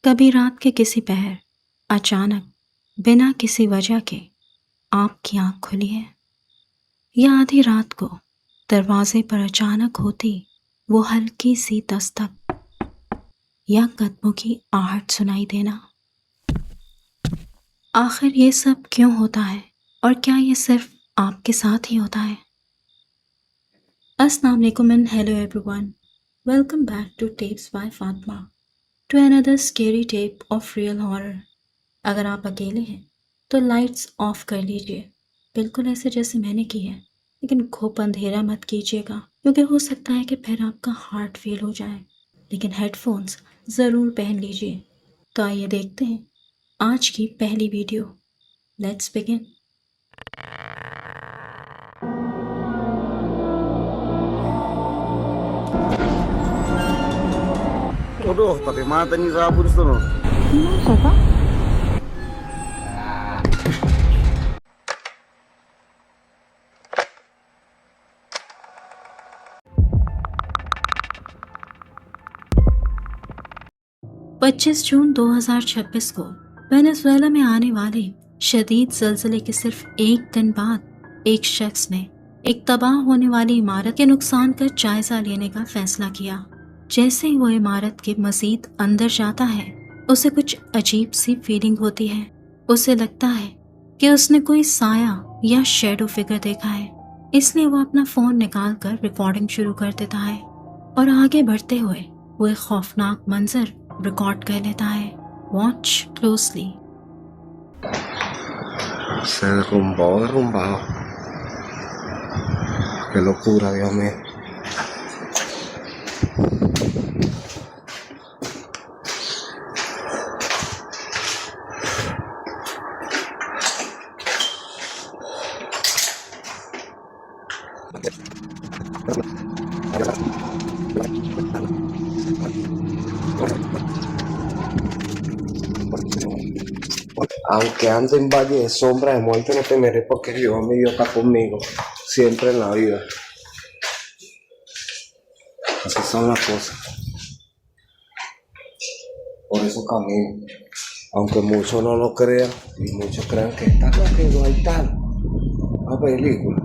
कभी रात के किसी पहर अचानक बिना किसी वजह के आपकी आंख खुली है, या आधी रात को दरवाजे पर अचानक होती वो हल्की सी दस्तक या कदमों की आहट सुनाई देना। आखिर ये सब क्यों होता है और क्या ये सिर्फ आपके साथ ही होता है? अस्सलाम वालेकुम and hello everyone, welcome back to Tapes by Fatima, to another scary tape of real horror. अगर आप अकेले हैं तो लाइट्स ऑफ कर लीजिए, बिल्कुल ऐसे जैसे मैंने की है, लेकिन खूब अंधेरा मत कीजिएगा क्योंकि हो सकता है कि फिर आपका हार्ट फेल हो जाए। लेकिन हेडफोन्स ज़रूर पहन लीजिए। तो आइए देखते हैं आज की पहली video. Let's begin. Waduh, pakai mata nih sabun tuh. Siapa? पच्चीस जून 2026 को वेनेजुएला में आने वाले शदीद ज़लज़ले के सिर्फ एक दिन बाद एक शख्स ने एक तबाह होने वाली इमारत के नुकसान का जायजा लेने का फैसला किया। जैसे ही वो इमारत के मजीद अंदर जाता है, उसे कुछ अजीब सी फीलिंग होती है। उसे लगता है कि उसने कोई साया या शैडो फिगर देखा है, इसलिए वो अपना फ़ोन निकाल कर रिकॉर्डिंग शुरू कर देता है और आगे बढ़ते हुए वो एक खौफनाक मंजर रिकॉर्ड कर लेता है। Watch closely. Se derrumbado. Qué locura, Dios mío. Aunque ande en valle de sombra de muerte, no temeré porque Jehová mi Dios está conmigo siempre en la vida. Así son las cosas. Por eso camino. Aunque muchos no lo crean y muchos crean que está loco, hay tal. Una película.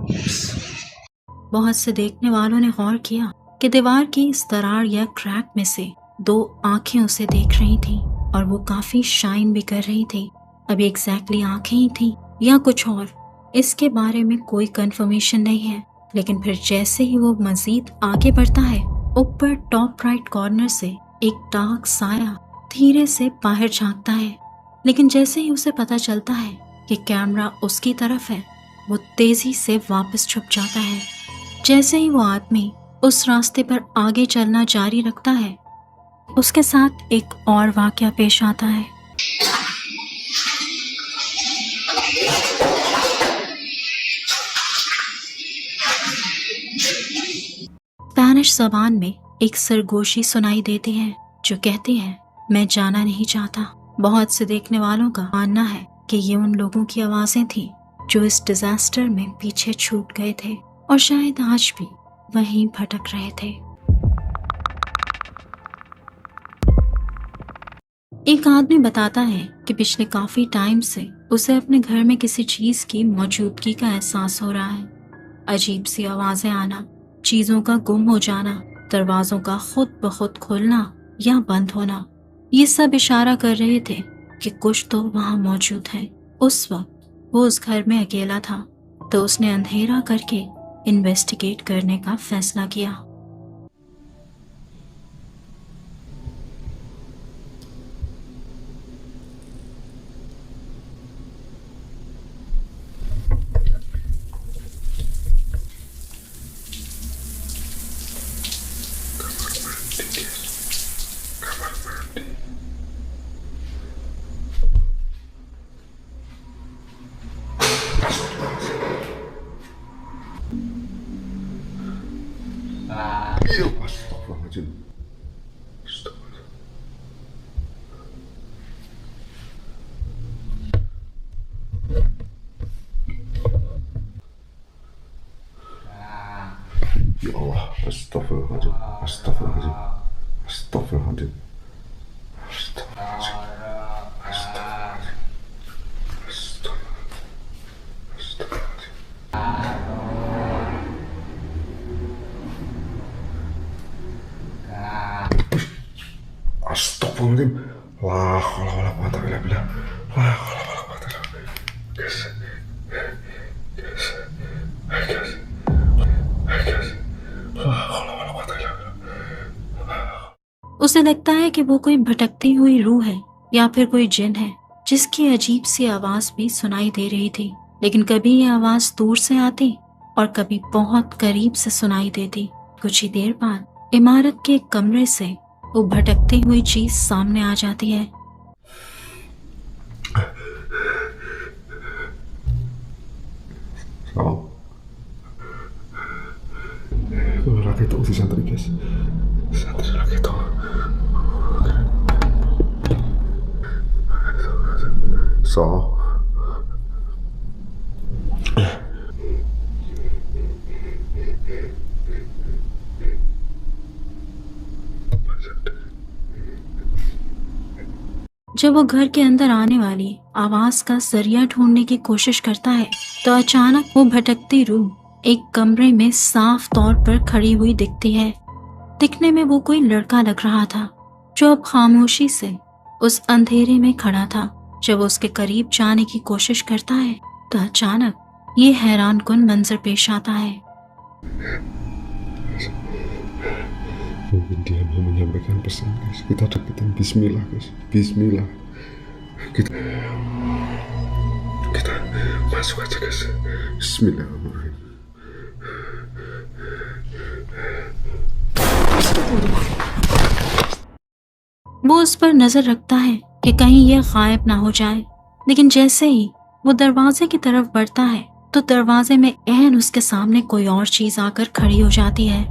बहुत से देखने वालों ने गौर किया कि दीवार की इस दरार या क्रैक में से दो आंखें उसे देख रही थीं और वो काफी शाइन भी कर रही थी। अभी एग्जैक्टली आंखें ही थी या कुछ और, इसके बारे में कोई कंफर्मेशन नहीं है। लेकिन फिर जैसे ही वो मजीद आगे बढ़ता है, ऊपर टॉप राइट कॉर्नर से एक डार्क साया धीरे से बाहर झांकता है। लेकिन जैसे ही उसे पता चलता है कि कैमरा उसकी तरफ है, वो तेजी से वापस छुप जाता है। जैसे ही वो आदमी उस रास्ते पर आगे चलना जारी रखता है, उसके साथ एक और वाकया पेश आता है। स्पेनिश ज़बान में एक सरगोशी सुनाई देती है जो कहती है, मैं जाना नहीं चाहता। बहुत से देखने वालों का मानना है कि ये उन लोगों की आवाज़ें थीं जो इस डिजास्टर में पीछे छूट गए थे और शायद आज भी वहीं भटक रहे थे। एक आदमी बताता है कि पिछले काफी टाइम से उसे अपने घर में किसी चीज की मौजूदगी का एहसास हो रहा है। अजीब सी आवाजें आना, चीजों का गुम हो जाना, दरवाजों का खुद ब खुद खुलना या बंद होना, ये सब इशारा कर रहे थे कि कुछ तो वहां मौजूद है। उस वक्त वो उस घर में अकेला था, तो उसने अंधेरा करके इन्वेस्टिगेट करने का फैसला किया। Astagfirullahaladzim. Ya Allah, astagfirullahaladzim. Astagfirullahaladzim. Astagfirullahaladzim. Astagfirullahaladzim. Astagfirullahaladzim. La haula wala quwwata illa billah. La haula wala quwwata illa billah. Guys. Guys. Guys. Guys. La haula wala quwwata illa billah. उसे लगता है कि वो कोई भटकती हुई रूह है या फिर कोई जिन है जिसकी अजीब सी आवाज भी सुनाई दे रही थी, लेकिन कभी ये आवाज दूर से आती और कभी बहुत करीब से सुनाई देती। कुछ ही देर बाद इमारत के एक कमरे से वो भटकती हुई चीज सामने आ जाती है। Laki itu si santri guys. Santri laki itu. So. जब वो घर के अंदर आने वाली आवाज का जरिया ढूंढने की कोशिश करता है तो अचानक वो भटकती रूह एक कमरे में साफ तौर पर खड़ी हुई दिखती है। दिखने में वो कोई लड़का लग रहा था जो अब खामोशी से उस अंधेरे में खड़ा था। जब वो उसके करीब जाने की कोशिश करता है तो अचानक ये हैरानकुन मंजर पेश आता है। Mungkin dia mau menyampaikan pesan guys. Kita deketin Bismillah guys. Bismillah. Kita masuk aja guys. Bismillahirrahmanirrahim. वो उस पर नजर रखता है कि कहीं यह गायब ना हो जाए, लेकिन जैसे ही वो दरवाजे की तरफ बढ़ता है तो दरवाजे में एहन उसके सामने कोई और चीज आकर खड़ी हो जाती है।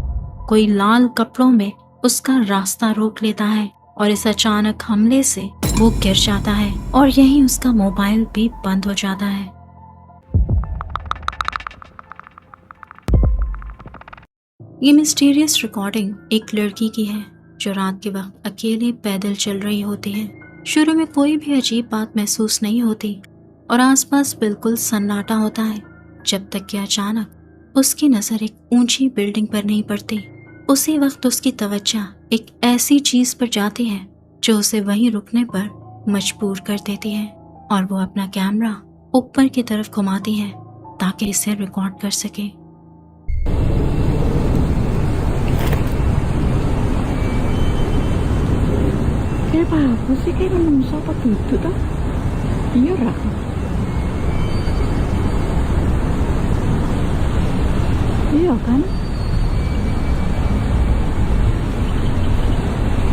कोई लाल कपड़ों में उसका रास्ता रोक लेता है और इस अचानक हमले से वो गिर जाता है और यहीं उसका मोबाइल भी बंद हो जाता है। ये मिस्टीरियस रिकॉर्डिंग एक लड़की की है जो रात के वक्त अकेले पैदल चल रही होती है। शुरू में कोई भी अजीब बात महसूस नहीं होती और आसपास बिल्कुल सन्नाटा होता है, जब तक कि अचानक उसकी नजर एक ऊंची बिल्डिंग पर नहीं पड़ती। उसी वक्त उसकी तवज्जो एक ऐसी चीज पर जाती है जो उसे वहीं रुकने पर मजबूर कर देती है और वो अपना कैमरा ऊपर की तरफ घुमाती है ताकि इसे रिकॉर्ड कर सके। Kayak apa sih, kayak menungso apa duduk tuh? Iya ra. Iya kan?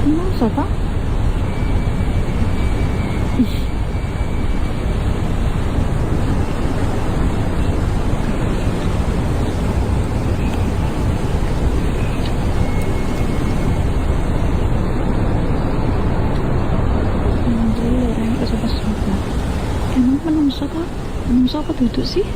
Menungso apa? Ih. Emang menungso apa duduk sih?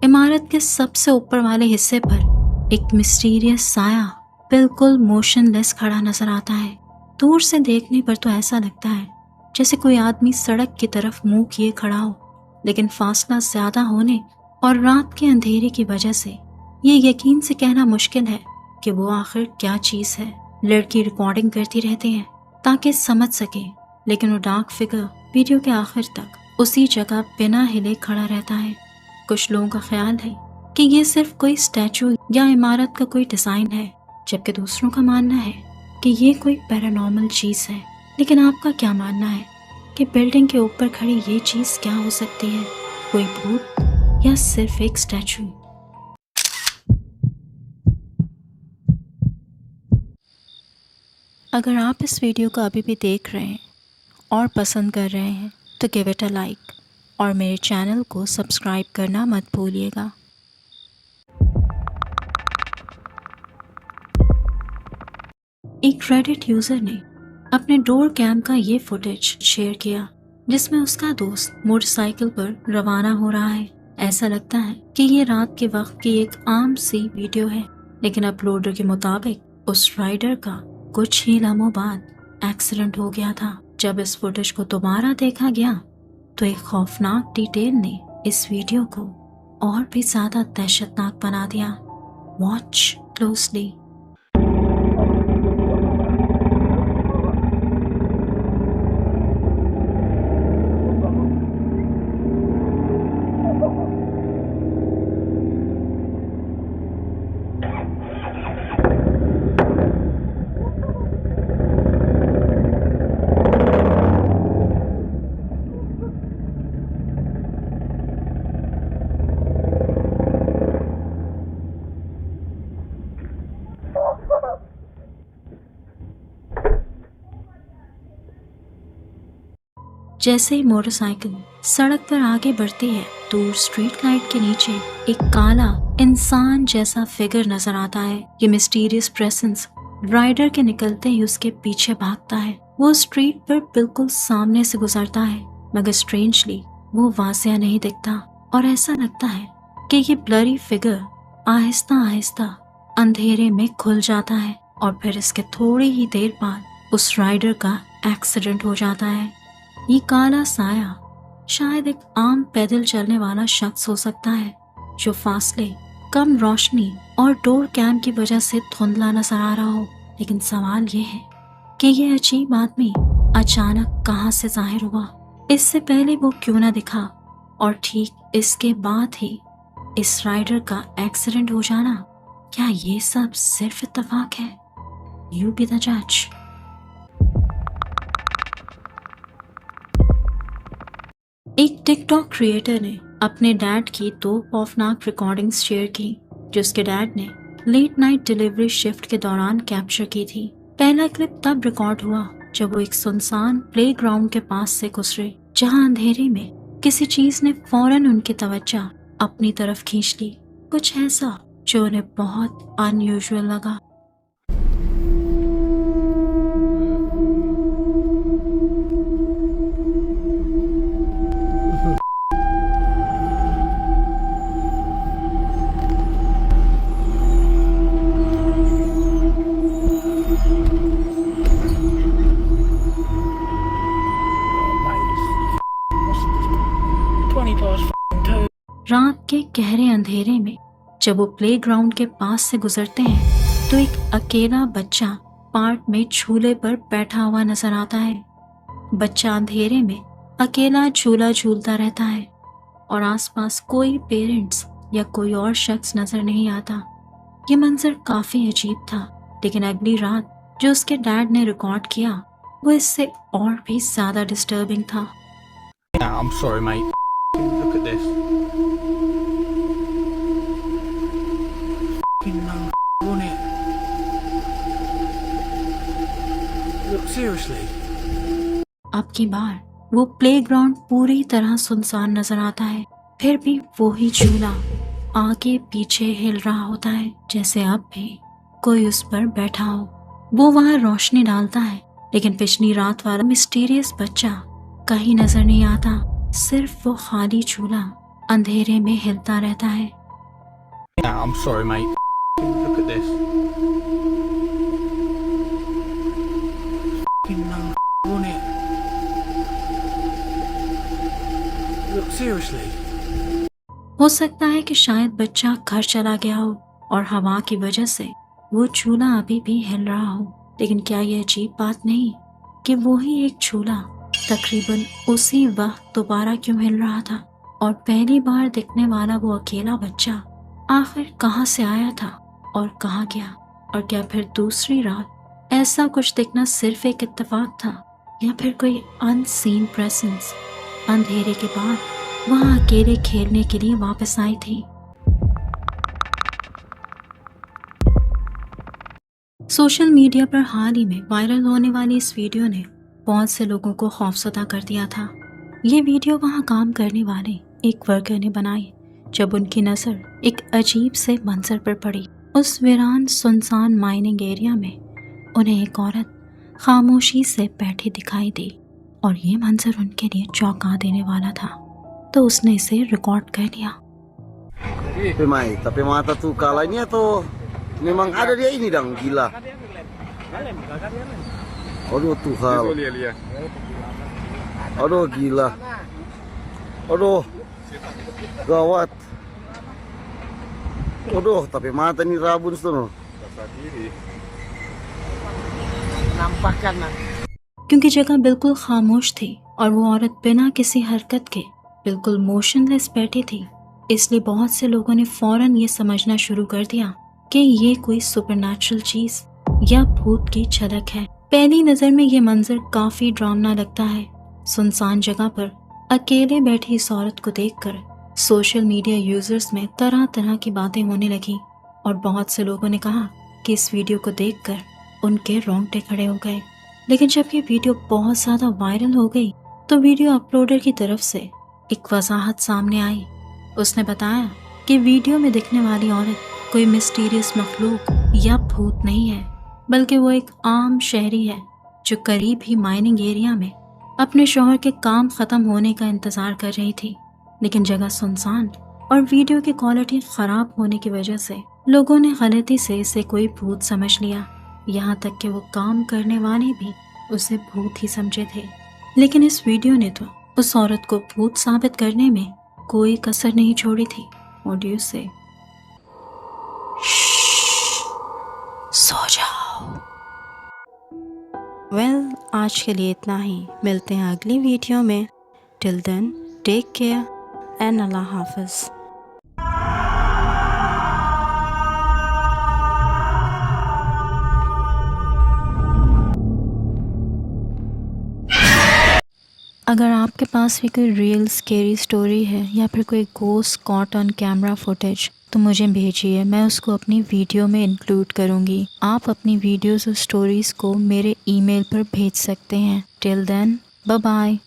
इमारत के सबसे ऊपर वाले हिस्से पर एक मिस्टीरियस साया बिल्कुल मोशनलेस खड़ा नजर आता है। दूर से देखने पर तो ऐसा लगता है जैसे कोई आदमी सड़क की तरफ मुंह किए खड़ा हो, लेकिन फासला ज्यादा होने और रात के अंधेरे की वजह से ये यकीन से कहना मुश्किल है कि वो आखिर क्या चीज है। लड़की रिकॉर्डिंग करती रहती है ताकि समझ सके, लेकिन वो डार्क फिगर वीडियो के आखिर तक उसी जगह बिना हिले खड़ा रहता है। कुछ लोगों का ख्याल है कि ये सिर्फ कोई स्टैचू या इमारत का कोई डिजाइन है, जबकि दूसरों का मानना है कि ये कोई पैरानॉर्मल चीज है। लेकिन आपका क्या मानना है कि बिल्डिंग के ऊपर खड़ी ये चीज क्या हो सकती है? कोई भूत या सिर्फ एक स्टैचू? अगर आप इस वीडियो को अभी भी देख रहे हैं और पसंद कर रहे हैं तो गिव इट अ लाइक और मेरे चैनल को सब्सक्राइब करना मत भूलिएगा। एक रेडिट यूज़र ने अपने डोर कैम का ये फुटेज शेयर किया जिसमें उसका दोस्त मोटरसाइकिल पर रवाना हो रहा है। ऐसा लगता है कि ये रात के वक्त की एक आम सी वीडियो है, लेकिन अपलोडर के मुताबिक उस राइडर का कुछ ही लम्हों बाद एक्सीडेंट हो गया था। जब इस फुटेज को दोबारा देखा गया तो एक खौफनाक डिटेल ने इस वीडियो को और भी ज्यादा दहशतनाक बना दिया। Watch closely. जैसे ही मोटरसाइकिल सड़क पर आगे बढ़ती है, दूर स्ट्रीट लाइट के नीचे एक काला इंसान जैसा फिगर नजर आता है। ये मिस्टीरियस प्रेजेंस राइडर के निकलते ही उसके पीछे भागता है। वो स्ट्रीट पर बिल्कुल सामने से गुजरता है, मगर स्ट्रेंजली वो वाजिया नहीं दिखता और ऐसा लगता है कि ये ब्लरी फिगर आहिस्ता आहिस्ता अंधेरे में खुल जाता है और फिर इसके थोड़ी ही देर बाद उस राइडर का एक्सीडेंट हो जाता है। ये काला साया शायद एक आम पैदल चलने वाला शख्स हो सकता है, जो फासले, कम रोशनी और डोर कैम की वजह से धुंधला नजर आ रहा हो। लेकिन सवाल ये है कि ये अजीब आदमी अचानक कहाँ से जाहिर हुआ, इससे पहले वो क्यों ना दिखा, और ठीक इसके बाद ही इस राइडर का एक्सीडेंट हो जाना। क्या ये सब सिर्फ इत्तेफाक है? यू बी द जज। एक टिकटॉक क्रिएटर ने अपने डैड की 2 खौफनाक रिकॉर्डिंग्स शेयर की, जो उसके डैड ने लेट नाइट डिलीवरी शिफ्ट के दौरान कैप्चर की थी। पहला क्लिप तब रिकॉर्ड हुआ जब वो एक सुनसान प्लेग्राउंड के पास से गुजरे, जहां अंधेरे में किसी चीज ने फौरन उनकी तवज्जो अपनी तरफ खींच ली। कुछ ऐसा जो उन्हें बहुत अनयूजुअल लगा। रात के गहरे अंधेरे में जब वो प्लेग्राउंड के पास से गुजरते हैं तो एक अकेला बच्चा पार्क में झूले पर बैठा हुआ नजर आता है। बच्चा अंधेरे में अकेला झूला झूलता रहता है और आसपास कोई पेरेंट्स या कोई और शख्स नजर नहीं आता। ये मंजर काफी अजीब था, लेकिन अगली रात जो उसके डैड ने रिकॉर्ड किया वो इससे और भी ज्यादा डिस्टर्बिंग था। I'm sorry, mate. Look at this. No, on it. Look, seriously. अब की बार वो प्लेग्राउंड पूरी तरह सुनसान नजर आता है, फिर भी वो ही झूला आगे पीछे हिल रहा होता है, जैसे अब भी कोई उस पर बैठा हो। वो वहाँ रोशनी डालता है, लेकिन पिछली रात वाला मिस्टीरियस बच्चा कहीं नजर नहीं आता। सिर्फ वो खाली झूला अंधेरे में हिलता रहता है। I'm sorry, mate. Look at this. No, on it. Look, seriously. हो सकता है कि शायद बच्चा घर चला गया हो और हवा की वजह से वो झूला अभी भी हिल रहा हो। लेकिन क्या ये अजीब बात नहीं कि वो ही एक झूला तकरीबन उसी वक्त दोबारा क्यों हिल रहा था, और पहली बार दिखने वाला वो अकेला बच्चा आखिर कहाँ से आया था और कहाँ गया, और क्या फिर दूसरी रात ऐसा कुछ दिखना सिर्फ एक इत्तेफाक था, या फिर कोई अनसीन प्रेजेंस अंधेरे के बाद वहाँ अकेले खेलने के लिए वापस आई थी। सोशल मीडिया पर हाल ही में वायरल होने वाली इस वीडियो ने बहुत से लोगों को खौफजदा कर दिया था। ये वीडियो वहाँ काम करने वाले एक वर्कर ने बनाई, जब उनकी नज़र एक अजीब से मंजर पर पड़ी। उस वीरान सुनसान माइनिंग एरिया में उन्हें एक औरत खामोशी से बैठी दिखाई दी, और ये मंजर उनके लिए चौंका देने वाला था, तो उसने इसे रिकॉर्ड कर लिया। Tapi mata tuh kalanya tuh memang ada dia ini dong, gila. Aduh Tuhan. Aduh gila. Aduh gawat. Waduh, tapi mata nih rabun tuh. Nampakkan lah. क्योंकि जगह बिल्कुल खामोश थी और वो औरत बिना किसी हरकत के बिल्कुल मोशनलेस बैठी थी, इसलिए बहुत से लोगों ने फौरन ये समझना शुरू कर दिया कि ये कोई सुपरनैचुरल चीज या भूत की झलक है। पहली नजर में ये मंजर काफी डरावना लगता है। सुनसान जगह पर अकेले बैठी इस औरत को देखकर सोशल मीडिया यूजर्स में तरह तरह की बातें होने लगी और बहुत से लोगों ने कहा कि इस वीडियो को देखकर उनके रोंगटे खड़े हो गए। लेकिन जब ये वीडियो बहुत ज़्यादा वायरल हो गई तो वीडियो अपलोडर की तरफ से एक वजाहत सामने आई। उसने बताया कि वीडियो में दिखने वाली औरत कोई मिस्टीरियस मखलूक या भूत नहीं है, बल्कि वो एक आम शहरी है जो करीब ही माइनिंग एरिया में अपने शौहर के काम ख़त्म होने का इंतज़ार कर रही थी। लेकिन जगह सुनसान और वीडियो की क्वालिटी ख़राब होने की वजह से लोगों ने गलती से इसे कोई भूत समझ लिया, यहाँ तक कि वो काम करने वाले भी उसे भूत ही समझे थे। लेकिन इस वीडियो ने तो उस औरत को भूत साबित करने में कोई कसर नहीं छोड़ी थी। व्हाट डू यू से? सो जाओ। वेल, आज के लिए इतना ही। मिलते हैं अगली वीडियो में। Till then, take care and अल्लाह हाफिज़। अगर आपके पास भी कोई रियल स्केरी स्टोरी है या फिर कोई ghost caught on camera footage तो मुझे भेजिए, मैं उसको अपनी वीडियो में इंक्लूड करूँगी। आप अपनी वीडियोस और स्टोरीज़ को मेरे ईमेल पर भेज सकते हैं। Till then, bye bye.